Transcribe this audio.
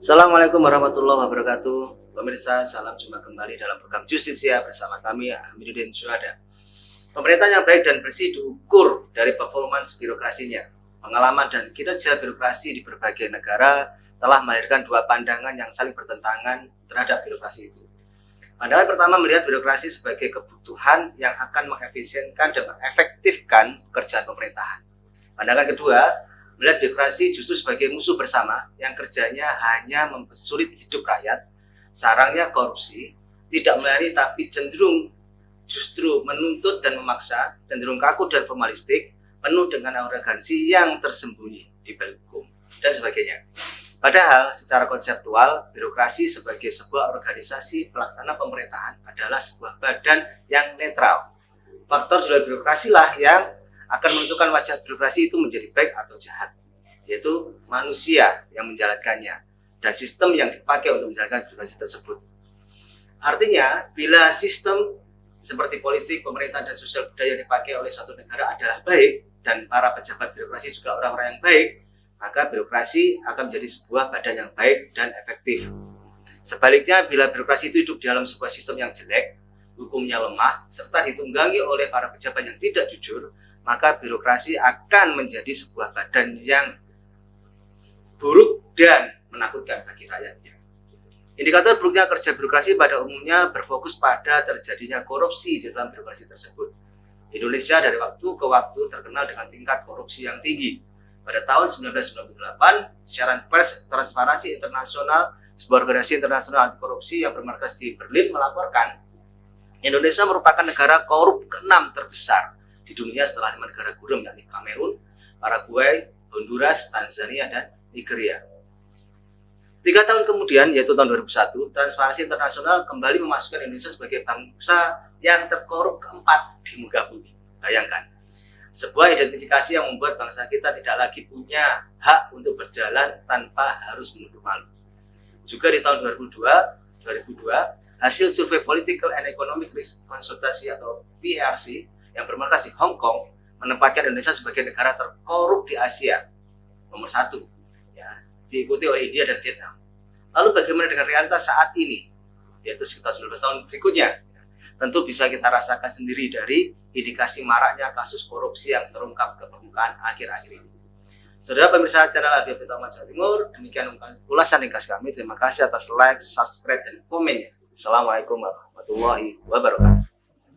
Assalamualaikum warahmatullahi wabarakatuh. Pemirsa, salam jumpa kembali dalam program Justisia bersama kami, Amiruddin Syuhada. Pemerintah yang baik dan bersih diukur dari performance birokrasinya. Pengalaman dan kinerja birokrasi di berbagai negara telah melahirkan dua pandangan yang saling bertentangan terhadap birokrasi itu. Pandangan pertama melihat birokrasi sebagai kebutuhan yang akan mengefisienkan dan mengefektifkan pekerjaan pemerintahan. Pandangan kedua melihat birokrasi justru sebagai musuh bersama yang kerjanya hanya mempersulit hidup rakyat, sarangnya korupsi, tidak melayani tapi cenderung justru menuntut dan memaksa, cenderung kaku dan formalistik, penuh dengan arogansi yang tersembunyi di balik hukum, dan sebagainya. Padahal secara konseptual, birokrasi sebagai sebuah organisasi pelaksana pemerintahan adalah sebuah badan yang netral. Faktor di luar birokrasi lah yang akan menentukan wajah birokrasi itu menjadi baik atau jahat, yaitu manusia yang menjalankannya dan sistem yang dipakai untuk menjalankan birokrasi tersebut. Artinya, bila sistem seperti politik, pemerintah, dan sosial budaya yang dipakai oleh suatu negara adalah baik dan para pejabat birokrasi juga orang-orang yang baik, maka birokrasi akan menjadi sebuah badan yang baik dan efektif. Sebaliknya, bila birokrasi itu hidup di dalam sebuah sistem yang jelek, hukumnya lemah, serta ditunggangi oleh para pejabat yang tidak jujur, maka birokrasi akan menjadi sebuah badan yang buruk dan menakutkan bagi rakyatnya. Indikator buruknya kerja birokrasi pada umumnya berfokus pada terjadinya korupsi di dalam birokrasi tersebut. Indonesia dari waktu ke waktu terkenal dengan tingkat korupsi yang tinggi. Pada tahun 1998, siaran pers Transparansi Internasional, sebuah organisasi internasional anti korupsi yang bermarkas di Berlin, melaporkan Indonesia merupakan negara korup ke-6 terbesar di dunia setelah 5 negara gurem, yakni Kamerun, Paraguay, Honduras, Tanzania, dan Nigeria. 3 tahun kemudian, yaitu tahun 2001, Transparansi Internasional kembali memasukkan Indonesia sebagai bangsa yang terkorup keempat di muka bumi. Bayangkan, sebuah identifikasi yang membuat bangsa kita tidak lagi punya hak untuk berjalan tanpa harus menunduk malu. Juga di tahun 2002, hasil survei Political and Economic Risk Konsultasi atau PRC yang bermarkas di Hong Kong menempatkan Indonesia sebagai negara terkorup di Asia, nomor 1, ya, diikuti oleh India dan Vietnam. Lalu bagaimana dengan realitas saat ini, yaitu sekitar 19 tahun berikutnya? Tentu bisa kita rasakan sendiri dari indikasi maraknya kasus korupsi yang terungkap ke permukaan akhir-akhir ini. Saudara pemirsa channel Radio Pertama Jawa Timur, demikian ulasan ringkas kami. Terima kasih atas like, subscribe, dan komennya. Assalamualaikum warahmatullahi wabarakatuh.